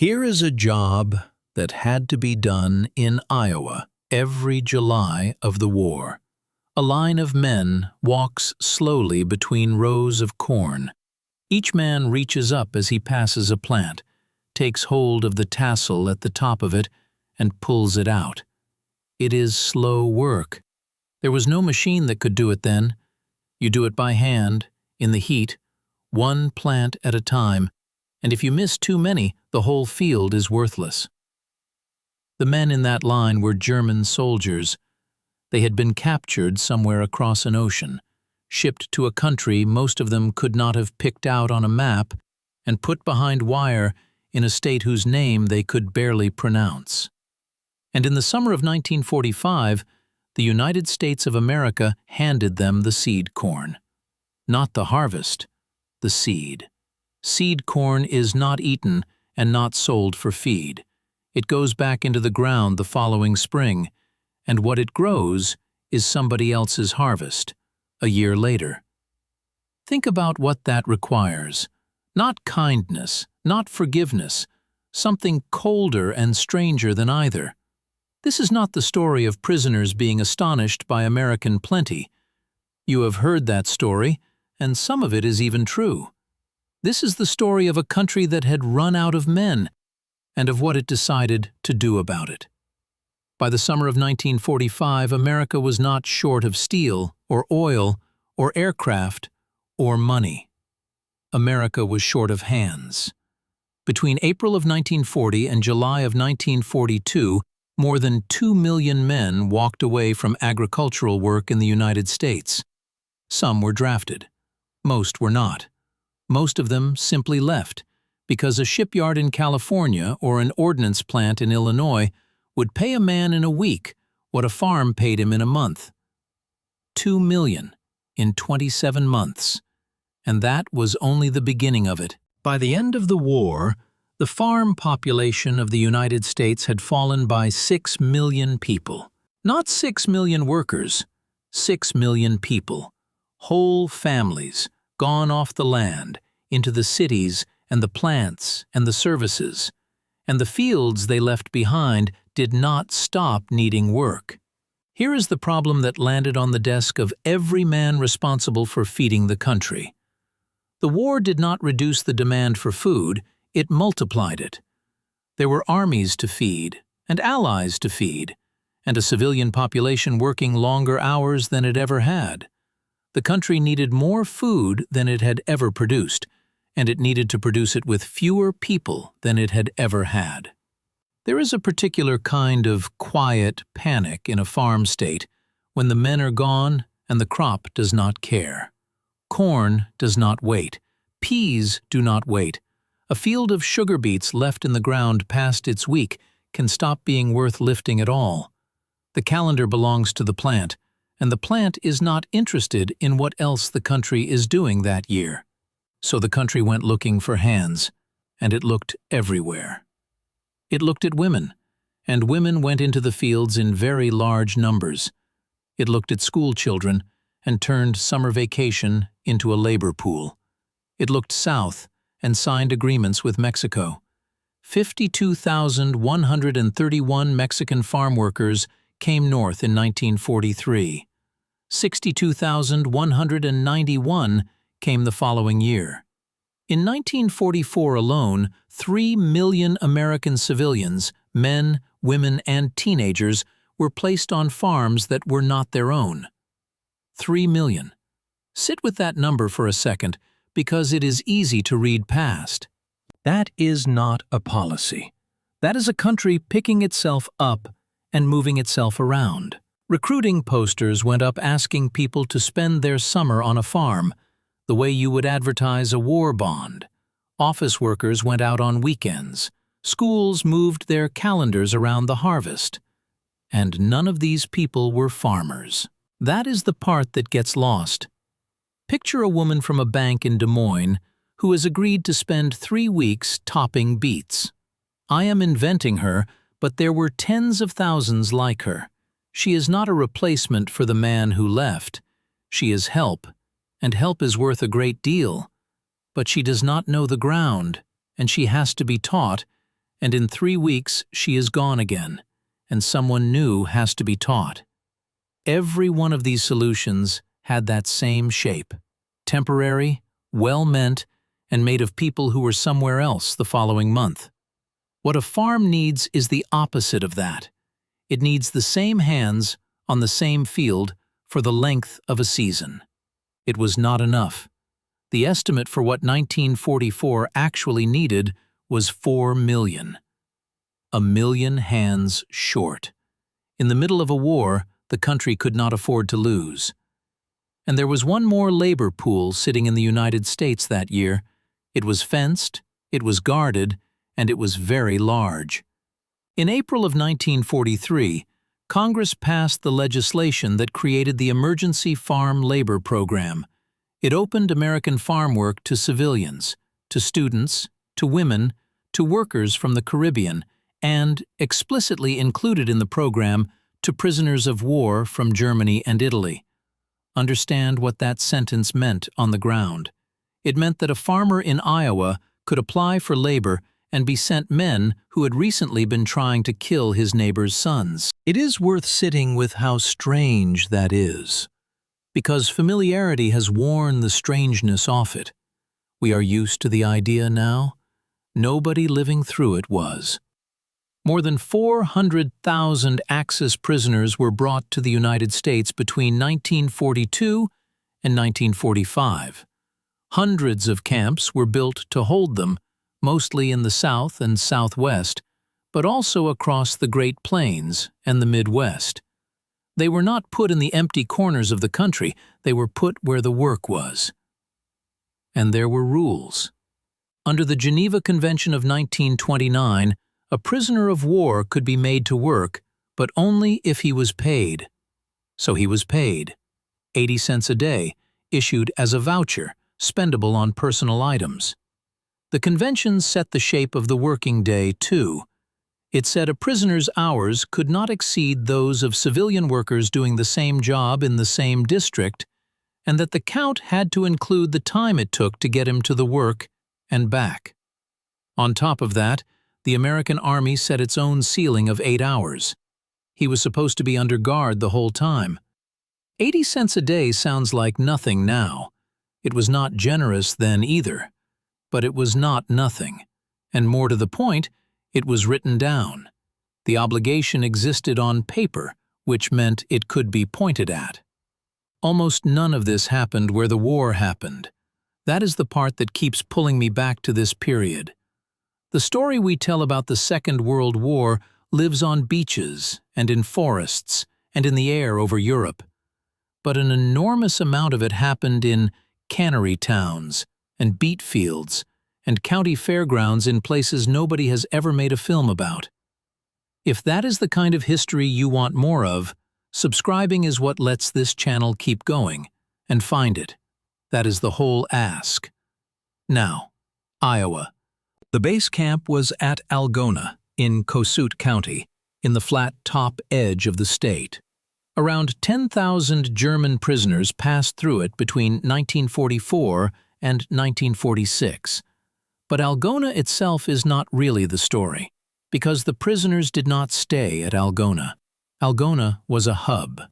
Here is a job that had to be done in Iowa every July of the war. A line of men walks slowly between rows of corn. Each man reaches up as he passes a plant, takes hold of the tassel at the top of it, and pulls it out. It is slow work. There was no machine that could do it then. You do it by hand, in the heat, one plant at a time, and if you miss too many, the whole field is worthless. The men in that line were German soldiers. They had been captured somewhere across an ocean, shipped to a country most of them could not have picked out on a map, and put behind wire in a state whose name they could barely pronounce. And in the summer of 1945, the United States of America handed them the seed corn. Not the harvest, the seed. Seed corn is not eaten and not sold for feed. It goes back into the ground the following spring, and what it grows is somebody else's harvest, a year later. Think about what that requires. Not kindness, not forgiveness, something colder and stranger than either. This is not the story of prisoners being astonished by American plenty. You have heard that story, and some of it is even true. This is the story of a country that had run out of men, and of what it decided to do about it. By the summer of 1945, America was not short of steel, or oil, or aircraft, or money. America was short of hands. Between April of 1940 and July of 1942, more than 2 million men walked away from agricultural work in the United States. Some were drafted. Most were not. Most of them simply left, because a shipyard in California or an ordnance plant in Illinois would pay a man in a week what a farm paid him in a month. 2 million in 27 months. And that was only the beginning of it. By the end of the war, the farm population of the United States had fallen by 6 million people. Not 6 million workers, 6 million people. Whole families gone off the land, into the cities and the plants and the services. And the fields they left behind did not stop needing work. Here is the problem that landed on the desk of every man responsible for feeding the country. The war did not reduce the demand for food, it multiplied it. There were armies to feed, and allies to feed, and a civilian population working longer hours than it ever had. The country needed more food than it had ever produced, and it needed to produce it with fewer people than it had ever had. There is a particular kind of quiet panic in a farm state when the men are gone and the crop does not care. Corn does not wait. Peas do not wait. A field of sugar beets left in the ground past its week can stop being worth lifting at all. The calendar belongs to the plant, and the plant is not interested in what else the country is doing that year. So the country went looking for hands, and it looked everywhere. It looked at women, and women went into the fields in very large numbers. It looked at school children, and turned summer vacation into a labor pool. It looked south, and signed agreements with Mexico. 52,131 Mexican farm workers came north in 1943. 62,191 came the following year. In 1944 alone, 3 million American civilians, men, women, and teenagers, were placed on farms that were not their own. 3 million. Sit with that number for a second, because it is easy to read past. That is not a policy. That is a country picking itself up and moving itself around. Recruiting posters went up asking people to spend their summer on a farm, the way you would advertise a war bond. Office workers went out on weekends. Schools moved their calendars around the harvest. And none of these people were farmers. That is the part that gets lost. Picture a woman from a bank in Des Moines who has agreed to spend 3 weeks topping beets. I am inventing her, but there were tens of thousands like her. She is not a replacement for the man who left. She is help, and help is worth a great deal. But she does not know the ground, and she has to be taught, and in 3 weeks she is gone again, and someone new has to be taught. Every one of these solutions had that same shape: temporary, well-meant, and made of people who were somewhere else the following month. What a farm needs is the opposite of that. It needs the same hands on the same field for the length of a season. It was not enough. The estimate for what 1944 actually needed was 4 million. A million hands short. In the middle of a war, the country could not afford to lose. And there was one more labor pool sitting in the United States that year. It was fenced, it was guarded, and it was very large. In April of 1943, Congress passed the legislation that created the Emergency Farm Labor Program. It opened American farm work to civilians, to students, to women, to workers from the Caribbean, and, explicitly included in the program, to prisoners of war from Germany and Italy. Understand what that sentence meant on the ground. It meant that a farmer in Iowa could apply for labor and be sent men who had recently been trying to kill his neighbor's sons. It is worth sitting with how strange that is, because familiarity has worn the strangeness off it. We are used to the idea now. Nobody living through it was. More than 400,000 Axis prisoners were brought to the United States between 1942 and 1945. Hundreds of camps were built to hold them, mostly in the South and Southwest, but also across the Great Plains and the Midwest. They were not put in the empty corners of the country, they were put where the work was. And there were rules. Under the Geneva Convention of 1929, a prisoner of war could be made to work, but only if he was paid. So he was paid. 80 cents a day, issued as a voucher, spendable on personal items. The convention set the shape of the working day, too. It said a prisoner's hours could not exceed those of civilian workers doing the same job in the same district, and that the count had to include the time it took to get him to the work and back. On top of that, the American Army set its own ceiling of 8 hours. He was supposed to be under guard the whole time. 80 cents a day sounds like nothing now. It was not generous then either. But it was not nothing. And more to the point, it was written down. The obligation existed on paper, which meant it could be pointed at. Almost none of this happened where the war happened. That is the part that keeps pulling me back to this period. The story we tell about the Second World War lives on beaches and in forests and in the air over Europe. But an enormous amount of it happened in cannery towns and beet fields and county fairgrounds in places nobody has ever made a film about. If that is the kind of history you want more of, subscribing is what lets this channel keep going, and find it. That is the whole ask. Now, Iowa. The base camp was at Algona, in Kossuth County, in the flat top edge of the state. Around 10,000 German prisoners passed through it between 1944 and 1946. But Algona itself is not really the story, because the prisoners did not stay at Algona. Algona was a hub.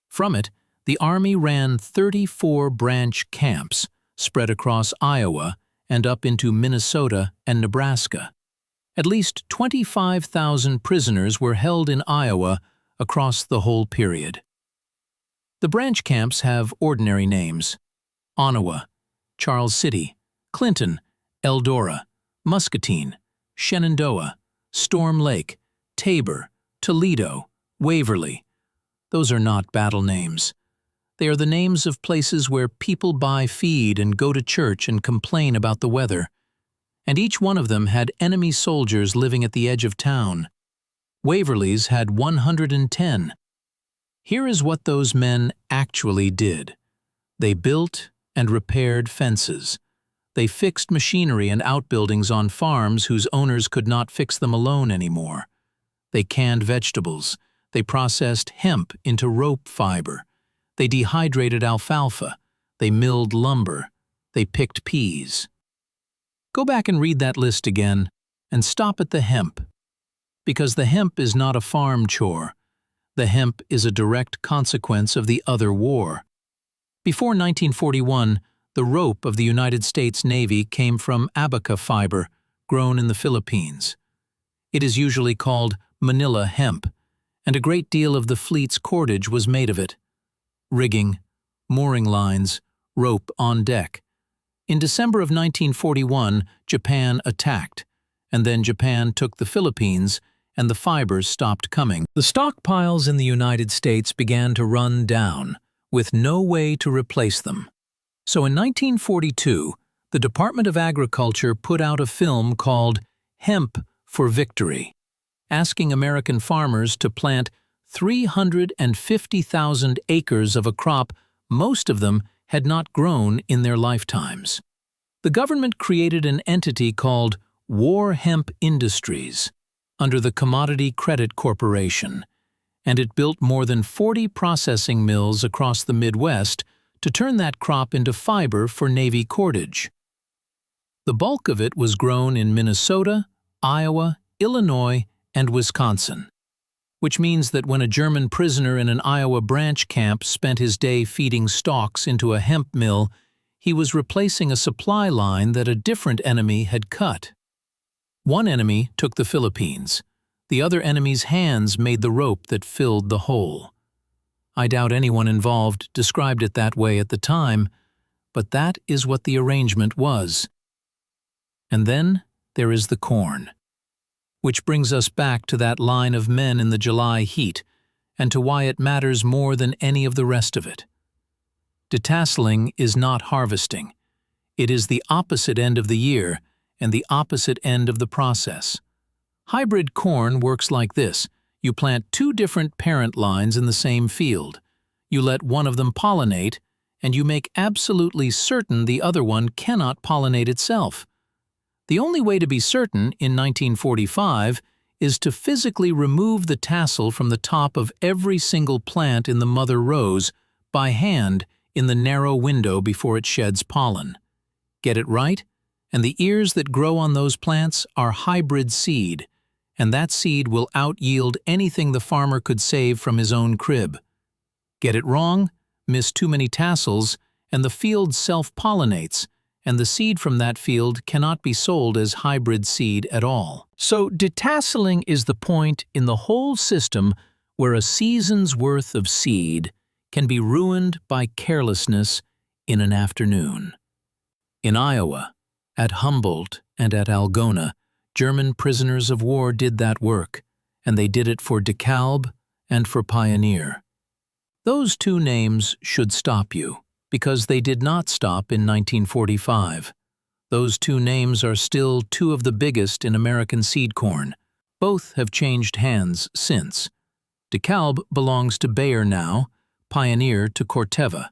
From it, the Army ran 34 branch camps spread across Iowa and up into Minnesota and Nebraska. At least 25,000 prisoners were held in Iowa across the whole period. The branch camps have ordinary names: Onawa, Charles City, Clinton, Eldora, Muscatine, Shenandoah, Storm Lake, Tabor, Toledo, Waverly. Those are not battle names. They are the names of places where people buy feed and go to church and complain about the weather. And each one of them had enemy soldiers living at the edge of town. Waverly's had 110. Here is what those men actually did. They built and repaired fences. They fixed machinery and outbuildings on farms whose owners could not fix them alone anymore. They canned vegetables. They processed hemp into rope fiber. They dehydrated alfalfa. They milled lumber. They picked peas. Go back and read that list again, and stop at the hemp. Because the hemp is not a farm chore. The hemp is a direct consequence of the other war. Before 1941, the rope of the United States Navy came from abaca fiber, grown in the Philippines. It is usually called Manila hemp, and a great deal of the fleet's cordage was made of it. Rigging, mooring lines, rope on deck. In December of 1941, Japan attacked, and then Japan took the Philippines, and the fibers stopped coming. The stockpiles in the United States began to run down, with no way to replace them. So in 1942, the Department of Agriculture put out a film called Hemp for Victory, asking American farmers to plant 350,000 acres of a crop most of them had not grown in their lifetimes. The government created an entity called War Hemp Industries under the Commodity Credit Corporation, and it built more than 40 processing mills across the Midwest to turn that crop into fiber for Navy cordage. The bulk of it was grown in Minnesota, Iowa, Illinois, and Wisconsin, which means that when a German prisoner in an Iowa branch camp spent his day feeding stalks into a hemp mill, he was replacing a supply line that a different enemy had cut. One enemy took the Philippines. The other enemy's hands made the rope that filled the hole. I doubt anyone involved described it that way at the time, but that is what the arrangement was. And then there is the corn, which brings us back to that line of men in the July heat and to why it matters more than any of the rest of it. Detasseling is not harvesting. It is the opposite end of the year and the opposite end of the process. Hybrid corn works like this. You plant two different parent lines in the same field. You let one of them pollinate, and you make absolutely certain the other one cannot pollinate itself. The only way to be certain in 1945 is to physically remove the tassel from the top of every single plant in the mother rows by hand in the narrow window before it sheds pollen. Get it right? And the ears that grow on those plants are hybrid seed, and that seed will out-yield anything the farmer could save from his own crib. Get it wrong, miss too many tassels, and the field self-pollinates, and the seed from that field cannot be sold as hybrid seed at all. So detasseling is the point in the whole system where a season's worth of seed can be ruined by carelessness in an afternoon. In Iowa, at Humboldt and at Algona, German prisoners of war did that work, and they did it for DeKalb and for Pioneer. Those two names should stop you, because they did not stop in 1945. Those two names are still two of the biggest in American seed corn. Both have changed hands since. DeKalb belongs to Bayer now, Pioneer to Corteva.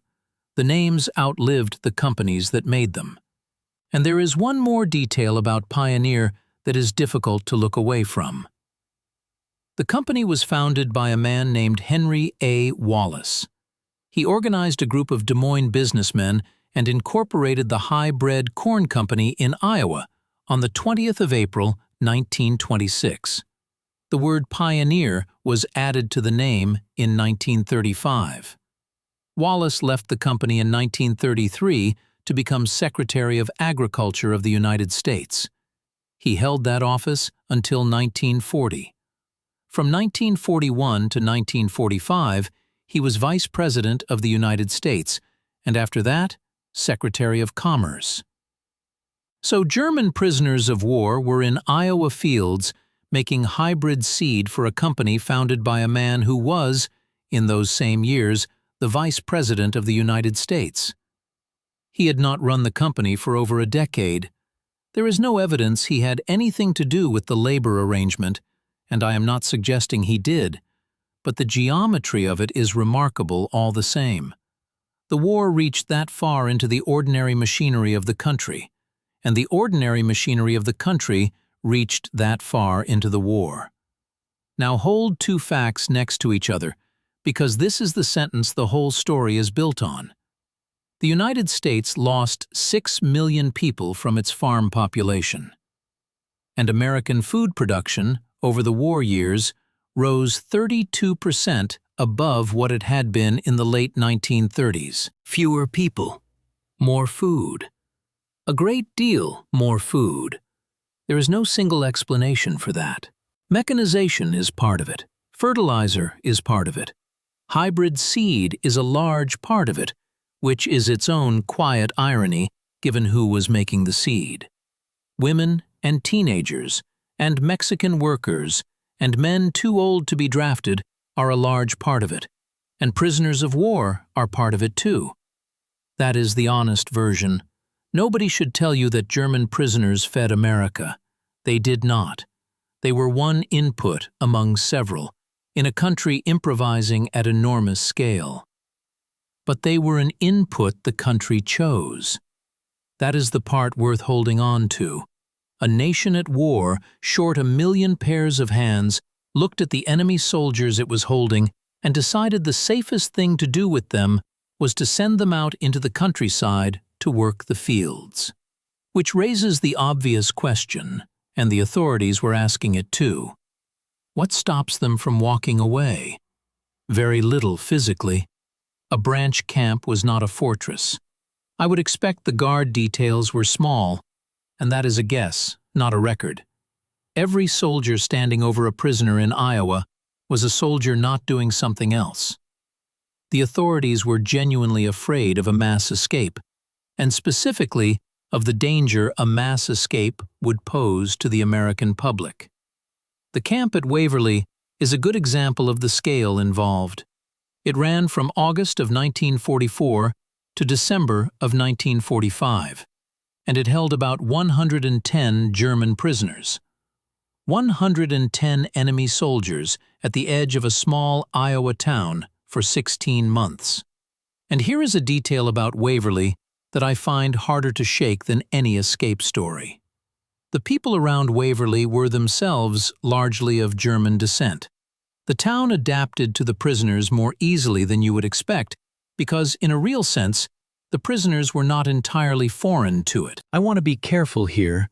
The names outlived the companies that made them. And there is one more detail about Pioneer that is difficult to look away from. The company was founded by a man named Henry A. Wallace. He organized a group of Des Moines businessmen and incorporated the High-Bred Corn Company in Iowa on the 20th of April, 1926. The word pioneer was added to the name in 1935. Wallace left the company in 1933 to become Secretary of Agriculture of the United States. He held that office until 1940. From 1941 to 1945, he was Vice President of the United States, and after that, Secretary of Commerce. So German prisoners of war were in Iowa fields making hybrid seed for a company founded by a man who was, in those same years, the Vice President of the United States. He had not run the company for over a decade. There is no evidence he had anything to do with the labor arrangement, and I am not suggesting he did, but the geometry of it is remarkable all the same. The war reached that far into the ordinary machinery of the country, and the ordinary machinery of the country reached that far into the war. Now hold two facts next to each other, because this is the sentence the whole story is built on. The United States lost 6 million people from its farm population. and American food production over the war years rose 32% above what it had been in the late 1930s. Fewer people, more food. A great deal more food. There is no single explanation for that. Mechanization is part of it. Fertilizer is part of it. Hybrid seed is a large part of it, which is its own quiet irony given who was making the seed. Women and teenagers, and Mexican workers, and men too old to be drafted are a large part of it, and prisoners of war are part of it too. That is the honest version. Nobody should tell you that German prisoners fed America. They did not. They were one input among several, in a country improvising at enormous scale. But they were an input the country chose. That is the part worth holding on to. A nation at war, short 1 million pairs of hands, looked at the enemy soldiers it was holding and decided the safest thing to do with them was to send them out into the countryside to work the fields. Which raises the obvious question, and the authorities were asking it too. What stops them from walking away? Very little physically. A branch camp was not a fortress. I would expect the guard details were small, and that is a guess, not a record. Every soldier standing over a prisoner in Iowa was a soldier not doing something else. The authorities were genuinely afraid of a mass escape, and specifically of the danger a mass escape would pose to the American public. The camp at Waverly is a good example of the scale involved. It ran from August of 1944 to December of 1945, and it held about 110 German prisoners. 110 enemy soldiers at the edge of a small Iowa town for 16 months. And here is a detail about Waverly that I find harder to shake than any escape story. The people around Waverly were themselves largely of German descent. The town adapted to the prisoners more easily than you would expect because, in a real sense, the prisoners were not entirely foreign to it. I want to be careful here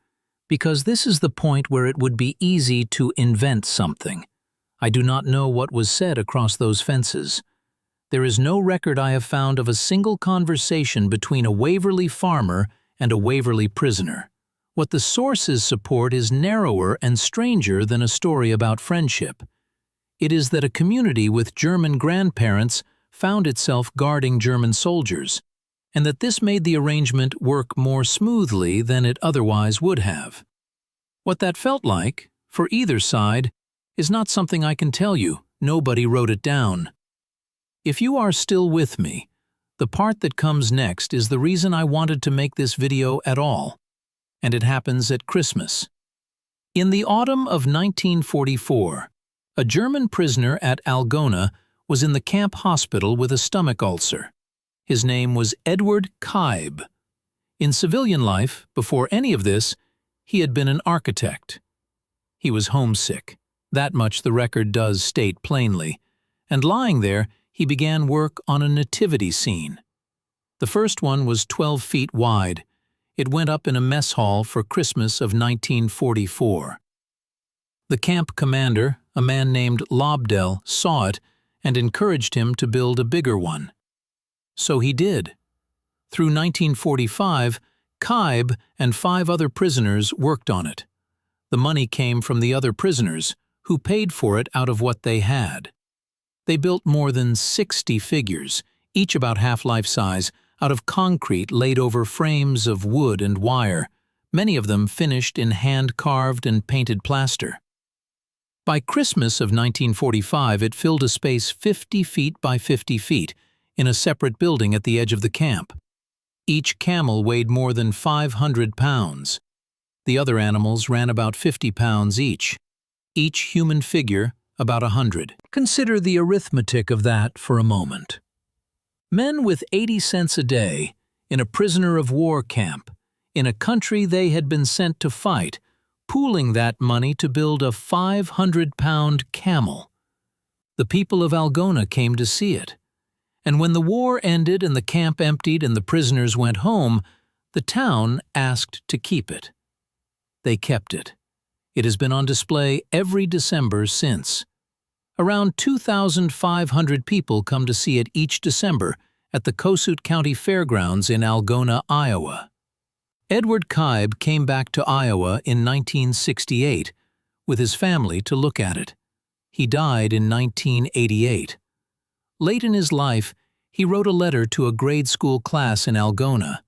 because this is the point where it would be easy to invent something. I do not know what was said across those fences. There is no record I have found of a single conversation between a Waverly farmer and a Waverly prisoner. What the sources support is narrower and stranger than a story about friendship. It is that a community with German grandparents found itself guarding German soldiers, and that this made the arrangement work more smoothly than it otherwise would have. What that felt like, for either side, is not something I can tell you. Nobody wrote it down. If you are still with me, the part that comes next is the reason I wanted to make this video at all, and it happens at Christmas. In the autumn of 1944, a German prisoner at Algona was in the camp hospital with a stomach ulcer. His name was Edward Kaib. In civilian life, before any of this, he had been an architect. He was homesick. That much the record does state plainly. And lying there, he began work on a nativity scene. The first one was 12 feet wide. It went up in a mess hall for Christmas of 1944. The camp commander, a man named Lobdell, saw it and encouraged him to build a bigger one. So he did. Through 1945, Kaib and 5 other prisoners worked on it. The money came from the other prisoners, who paid for it out of what they had. They built more than 60 figures, each about half life-size, out of concrete laid over frames of wood and wire, many of them finished in hand-carved and painted plaster. By Christmas of 1945, it filled a space 50 feet by 50 feet in a separate building at the edge of the camp. Each camel weighed more than 500 pounds. The other animals ran about 50 pounds each. Each human figure about 100. Consider the arithmetic of that for a moment. Men with 80 cents a day, in a prisoner of war camp, in a country they had been sent to fight, pooling that money to build a 500-pound camel. The people of Algona came to see it. And when the war ended and the camp emptied and the prisoners went home, the town asked to keep it. They kept it. It has been on display every December since. Around 2,500 people come to see it each December at the Kossuth County Fairgrounds in Algona, Iowa. Edward Kybe came back to Iowa in 1968 with his family to look at it. He died in 1988. Late in his life, he wrote a letter to a grade school class in Algona.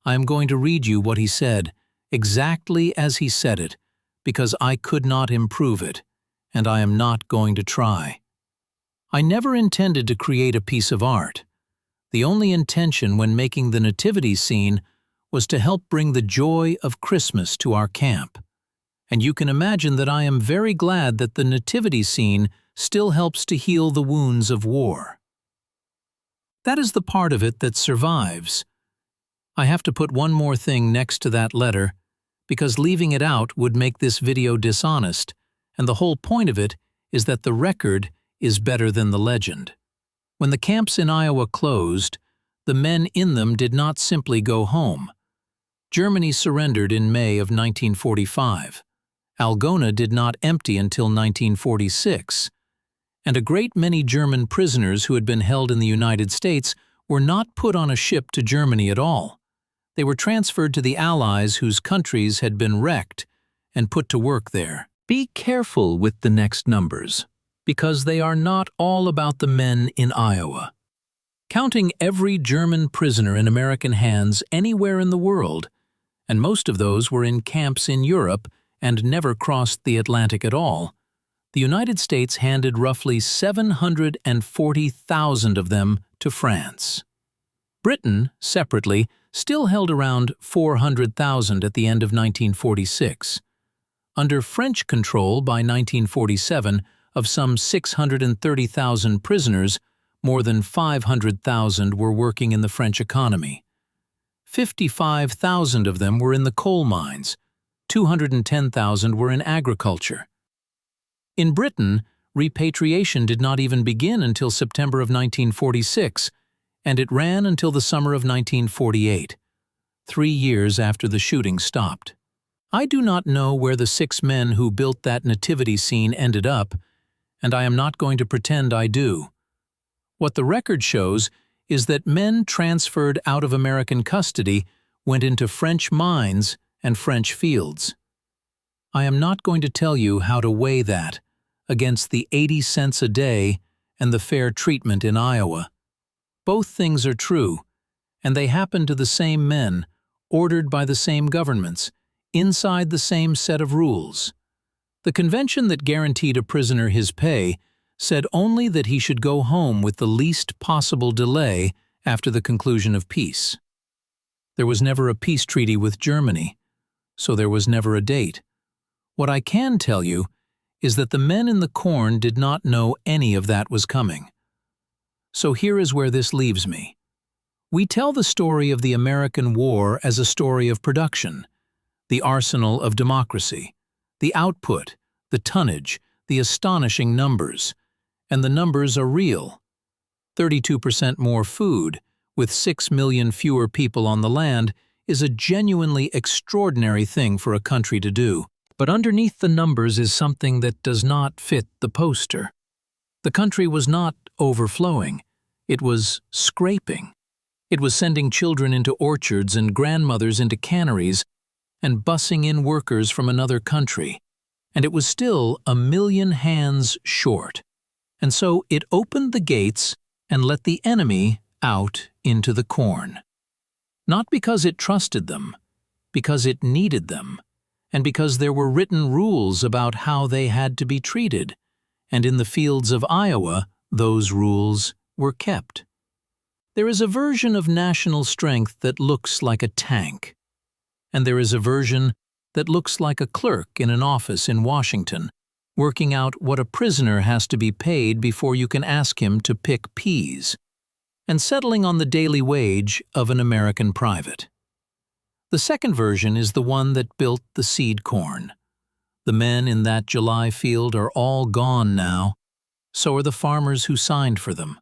I am going to read you what he said, exactly as he said it, because I could not improve it, and I am not going to try. I never intended to create a piece of art. The only intention when making the nativity scene was to help bring the joy of Christmas to our camp. And you can imagine that I am very glad that the nativity scene still helps to heal the wounds of war. That is the part of it that survives. I have to put one more thing next to that letter, because leaving it out would make this video dishonest, and the whole point of it is that the record is better than the legend. When the camps in Iowa closed, the men in them did not simply go home. Germany surrendered in May of 1945. Algona did not empty until 1946. And a great many German prisoners who had been held in the United States were not put on a ship to Germany at all. They were transferred to the Allies whose countries had been wrecked and put to work there. Be careful with the next numbers, because they are not all about the men in Iowa. Counting every German prisoner in American hands anywhere in the world, and most of those were in camps in Europe and never crossed the Atlantic at all, the United States handed roughly 740,000 of them to France. Britain, separately, still held around 400,000 at the end of 1946. Under French control by 1947 of some 630,000 prisoners, more than 500,000 were working in the French economy. 55,000 of them were in the coal mines, 210,000 were in agriculture. In Britain, repatriation did not even begin until September of 1946, and it ran until the summer of 1948, 3 years after the shooting stopped. I do not know where the 6 men who built that nativity scene ended up, and I am not going to pretend I do. What the record shows is that men transferred out of American custody went into French mines and French fields. I am not going to tell you how to weigh that against the 80 cents a day and the fair treatment in Iowa. Both things are true, and they happen to the same men, ordered by the same governments, inside the same set of rules. The convention that guaranteed a prisoner his pay said only that he should go home with the least possible delay after the conclusion of peace. There was never a peace treaty with Germany, so there was never a date. What I can tell you is that the men in the corn did not know any of that was coming. So here is where this leaves me. We tell the story of the American war as a story of production, the arsenal of democracy, the output, the tonnage, the astonishing numbers. And the numbers are real. 32% more food, with 6 million fewer people on the land, is a genuinely extraordinary thing for a country to do. But underneath the numbers is something that does not fit the poster. The country was not overflowing. It was scraping. It was sending children into orchards and grandmothers into canneries and bussing in workers from another country. And it was still 1 million hands short. And so it opened the gates and let the enemy out into the corn. Not because it trusted them, because it needed them, and because there were written rules about how they had to be treated, and in the fields of Iowa, those rules were kept. There is a version of national strength that looks like a tank, and there is a version that looks like a clerk in an office in Washington, working out what a prisoner has to be paid before you can ask him to pick peas, and settling on the daily wage of an American private. The second version is the one that built the seed corn. The men in that July field are all gone now, so are the farmers who signed for them.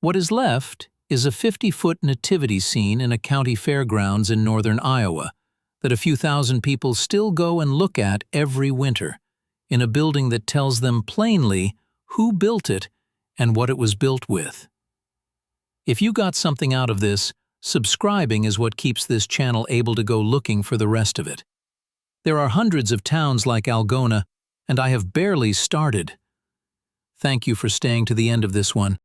What is left is a 50-foot nativity scene in a county fairgrounds in northern Iowa that a few thousand people still go and look at every winter, in a building that tells them plainly who built it and what it was built with. If you got something out of this, subscribing is what keeps this channel able to go looking for the rest of it. There are hundreds of towns like Algona, and I have barely started. Thank you for staying to the end of this one.